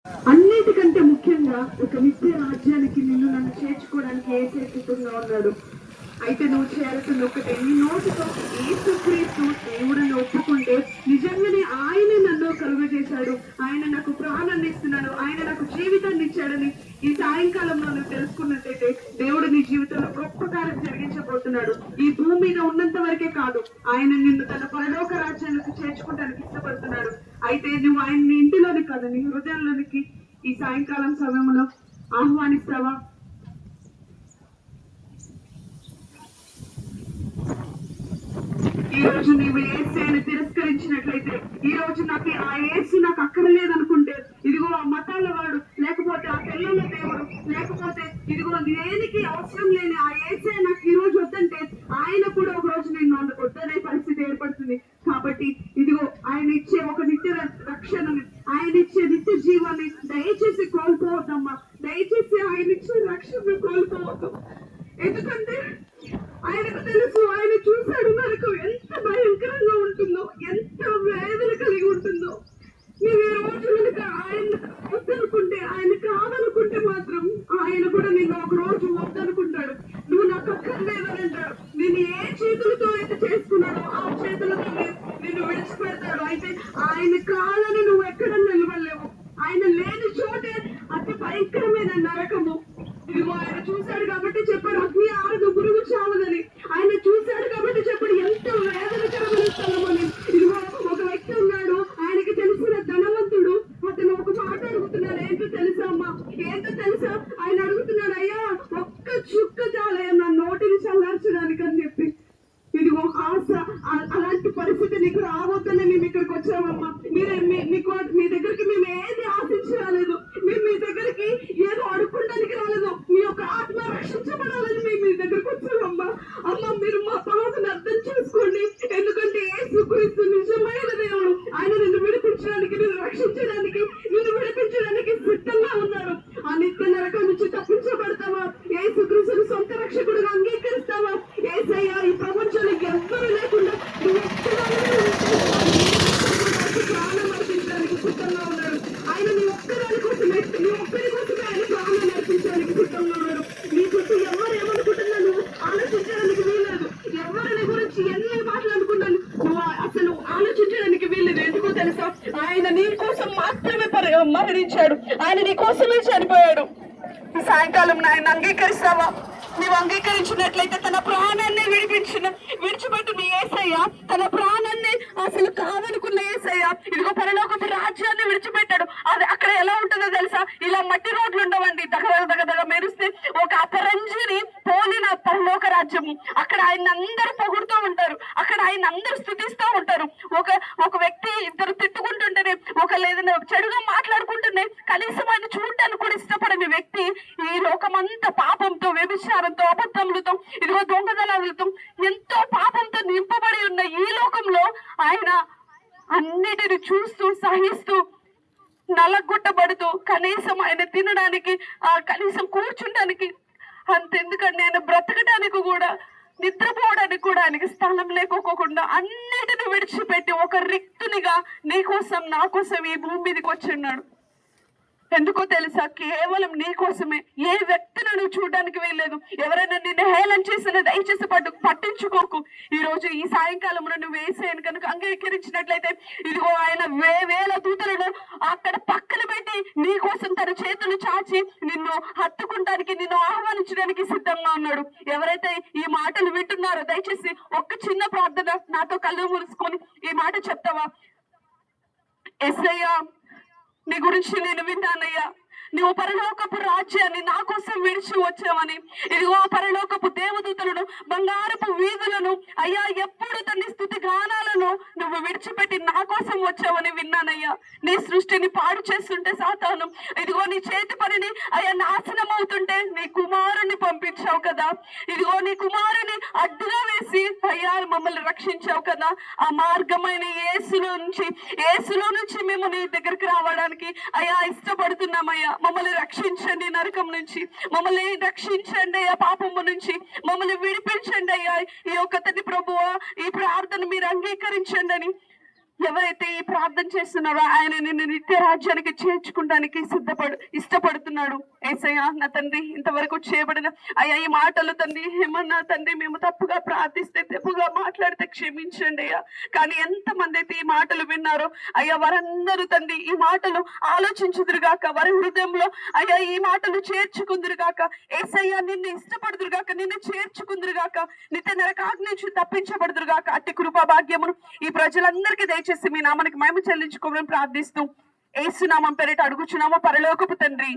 అన్నిటికంటే ముఖ్యంగా ఒక నిత్య రాజ్యానికి నిన్ను నన్ను చేర్చుకోవడానికి ఏసే సిద్ధంగా ఉన్నాడు. అయితే నువ్వు చేయాల్సింది ఒకటే, నీ నోటితో యేసుక్రీస్తు దేవుడని ఒప్పుకుంటే నిజంగానే ఆయనే నన్ను కలుగజేశాడు, ఆయన నాకు ప్రాణాన్ని ఇస్తున్నాడు, ఆయన నాకు జీవితాన్ని ఇచ్చాడని ఈ సాయంకాలంలో నువ్వు తెలుసుకున్నట్టయితే దేవుడు నీ జీవితంలో గొప్ప కార్యం జరిగించబోతున్నాడు. ఈ భూమి మీద ఉన్నంత వరకే కాదు, ఆయన నిన్ను తన పరలోక రాజ్యానికి చేర్చుకోవడానికి ఇష్టపడుతున్నాడు. అయితే నువ్వు ఆయన నీ ఇంటిలోని కాదు, నీ హృదయంలోనికి ఈ సాయంకాలం సమయంలో ఆహ్వానిస్తావా? ఈ రోజు నీవు యేసుని తిరస్కరించినట్లయితే, ఈ రోజు నాకు ఆ యేసు నాకు అక్కర్లేదు అనుకుంటే, ఇదిగో ఆ మతాల వాడు, లేకపోతే ఆ తెల్లల దేవుడు, లేకపోతే ఇదిగో దేనికి అవసరం లేని ఆ యేసే నాకు ఈ రోజు వద్దంటే, ఆయన కూడా ఒక రోజు నేను వద్దనే పరిస్థితి ఏర్పడుతుంది. కాబట్టి ఇదిగో ఆయన ఇచ్చే ఒక నిత్య రక్షణని, ఆయన ఇచ్చే నిత్య జీవాన్ని దయచేసి కోల్పోవద్దమ్మా. దయచేసి ఆయన ఇచ్చే రక్షణ కోల్పోవద్దు. ఎందుకంటే ఆయనకు తెలుసు, ఆయన చూశాడు మనకు ఎంత భయంకరంగా ఉంటుందో, ఎంత వేదన కలిగి ఉంటుందో. నువ్వు ఈ రోజు కనుక ఆయన వద్దనుకుంటే, ఆయన కాదనుకుంటే మాత్రం ఆయన కూడా నిన్ను ఒక రోజు వద్దనుకుంటాడు. నువ్వు నాకు అక్కర్లేదని అంటాడు. నేను ఏ చేతులతో అయితే చేసుకున్నాడో ఆ చేతులతో నిన్ను విడిచిపెడతాడు. అయితే ఆయన కాదని నువ్వు ఎక్కడ నిలబడలేవు. ఆయన లేని చోటే అతి భయంకరమైన నరకము. ఇదిగో ఆయన చూశాడు కాబట్టి చెప్పాడు, అగ్ని ఆరదు గురువు చావదని. ఆయన చూశాడు కాబట్టి చెప్పాడు, ఎంత వేదనకరమైన స్థలం అని. ఇదిగో ఒక వ్యక్తి ఉన్నాడు, ఆయనకి తెలిసిన ధనవంతుడు. అతను ఒక మాట అడుగుతున్నాడు, ఏంటో తెలుసా అమ్మా, ఏంటో తెలుసా? ఆయన అడుగుతున్నాడు, అయ్యా ఒక్క చుక్క చాలయ్యా నా నోటిని చల్లార్చడానికి అని చెప్పి. ఇదిగో ఆశ, అలాంటి పరిస్థితి నీకు రావద్దని మేము ఇక్కడికి వచ్చామమ్మా. మీ దగ్గరికి మేము ఏది ఆశించి రాలేదు. మేము మీ దగ్గరికి ఏదో అడుక్కోవడానికి రాలేదు. మీ యొక్క ఆత్మ రక్షించబడాలని మేము మీ దగ్గరకు వచ్చామమ్మా. అమ్మ, మీరు మా బాధను అర్థం చేసుకోండి. ఎందుకంటే యేసుక్రీస్తు నిజమైన దేవుడు. ఆయన నిన్ను విడిపించడానికి, నిన్ను రక్షించడానికి, నిన్ను విడిపించడానికి సిద్ధంగా ఉన్నాడు. ఆ నిత్య నరకం నుంచి తప్పించబడతావా? యేసుక్రీస్తుని సొంత రక్షకుడుగా అంగీకరిస్తావా? యేసయ్య ఈ ప్రపంచంలో ఎవ్వరూ లేకుండా నువ్వు ప్రాణం అర్పించడానికి సిద్ధంగా ఉన్నాడు. ఆయన నీ ఒక్కదాని కోసమే, నీ ఒక్కరి కోసమే ఆయన ప్రాణం అర్పించడానికి సిద్ధంగా ఉన్నాడు. నీ చుట్టూ ఎవరు ఏమనుకుంటున్నా నువ్వు ఆలోచించడానికి వీల్లేదు. ఎవరిని గురించి ఎన్ని మాటలు అనుకున్నాను నువ్వు అసలు ఆలోచించడానికి వీల్లేదు. ఎందుకో తెలుసా? ఆయన నీ కోసం మాత్రమే మరణించాడు. ఆయన నీ కోసమే చనిపోయాడు. ఈ సాయంకాలం ఆయన అంగీకరిస్తావా? నీవు అంగీకరించినట్లయితే తన ప్రాణాన్ని విడిచిపెట్టిన యేసయ్య, తన ప్రాణాన్ని అసలు కాదనుకున్న యేసయ్య ఇదిగో పరలోకపు రాజ్యాన్ని విడిచిపెట్టాడు. అది అక్కడ ఎలా ఉంటుందో తెలుసా? ఇలా మట్టి రోడ్లు ఉండవండి, దగదగ మెరిస్తే ఒక అపరంజిని పోలిన పరలోక రాజ్యము. అక్కడ ఆయన అందరూ పొగుడుతూ ఉంటారు, అక్కడ ఆయన అందరూ స్తుతిస్తూ ఉంటారు. ఒక వ్యక్తి ఇద్దరు తిట్టుకుంటుంటేనే, ఒక లేదన్నా చెడుగా మాట్లాడుకుంటేనే కనీసం ఆయన చూడటానికి కూడా ఇష్టపడని వ్యక్తి ఈ లోకమంతా పాపంతో, వ్యభిచారంతో, అబద్ధములతో, ఇదిగో దొంగతనాలతో, ఎంతో పాపంతో నింపబడి ఉన్న ఈ లోకంలో ఆయన అన్నిటిని చూస్తూ సహిస్తూ నలగొట్టబడుతూ కనీసం ఆయన తినడానికి, కనీసం కూర్చుంటానికి, అంతెందుకండి ఆయన బ్రతకడానికి కూడా, నిద్రపోవడానికి కూడా ఆయనకి స్థలం లేకోకుండా అన్నిటిని విడిచిపెట్టి ఒక రిక్తునిగా నీ కోసం నా కోసం ఈ భూమి మీదకి వచ్చిన్నాడు. ఎందుకో తెలుసా? కేవలం నీ కోసమే. ఏ వ్యక్తిని నువ్వు చూడడానికి వీల్లేదు. ఎవరైనా నిన్ను హేళన చేసిన దయచేసి పట్టించుకోకు. ఈ రోజు ఈ సాయంకాలంలో నువ్వు యేసయ్యను కనుక అంగీకరించినట్లయితే, ఇదిగో ఆయన వేల దూతలను అక్కడ పక్కన పెట్టి నీ కోసం తన చేతులు చాచి నిన్ను హత్తుకుంటానికి, నిన్ను ఆహ్వానించడానికి సిద్ధంగా ఉన్నాడు. ఎవరైతే ఈ మాటలు వింటున్నారో దయచేసి ఒక్క చిన్న ప్రార్థన నాతో కళ్ళు మూసుకొని ఈ మాట చెప్తావా? యేసయ్య, నీ గురించి నేను విన్నానయ్యా. నువ్వు పరలోకపు రాజ్యాన్ని నా కోసం విడిచి వచ్చావని, ఇదిగో పరలోకపు దేవదూతలను, బంగారపు వీధులను, అయ్యా ఎప్పుడు తన స్తుతి గానాలను నువ్వు విడిచిపెట్టి నా కోసం వచ్చావని విన్నానయ్యా. నీ సృష్టిని పాడు చేస్తుంటే సాతాను, ఇదిగో నీ చేతి పనిని అయ్యా నాశనం అవుతుంటే నీ కుమారుని పంపించావు కదా. ఇదిగో నీ కుమారుని అడ్డుగా వేసి అయ్యా మమ్మల్ని రక్షించావు కదా. ఆ మార్గమైన యేసులో నుంచి మేము నీ దగ్గరికి రావడానికి అయ్యా ఇష్టపడుతున్నామయ్యా. మమ్మల్ని రక్షించండి, నరకం నుంచి మమ్మల్ని రక్షించండి అయ్యా, పాపము నుంచి మమ్మల్ని విడిపించండి అయ్యా. ఈ యొక్క తండ్రి ప్రభువా, ఈ ప్రార్థన మీరు అంగీకరించండి అని ఎవరైతే ఈ ప్రార్థన చేస్తున్నారో ఆయన నిన్ను నిత్య రాజ్యానికి చేర్చుకోవడానికి ఇష్టపడుతున్నాడు. యేసయ్యా నా తండ్రి, ఇంతవరకు చేయబడిన అయ్యా ఈ మాటలు తండ్రి ఏమన్నా తండ్రి మేము తప్పుగా ప్రార్థిస్తే, తప్పుగా మాట్లాడితే క్షమించండి అయ్యా. కానీ ఎంతమంది అయితే ఈ మాటలు విన్నారో అయ్యా వారందరూ తండ్రి ఈ మాటలు ఆలోచించుదురుగాక, వారి హృదయంలో అయ్యా ఈ మాటలు చేర్చుకుందురుగాక. యేసయ్యా నిన్ను ఇష్టపడుదురుగాక, నిన్ను చేర్చుకుందురుగాక, నిత్య నరకాగ్ని నుంచి తప్పించబడుదురుగాక. అట్టి కృపా భాగ్యమును ఈ ప్రజలందరికీ దయచేసి మీ నామానికి మహిమ చెల్లించుకోవాలని ప్రార్థిస్తూ యేసు నామం పేరిట అడుగుచున్నాము పరలోకపు తండ్రి.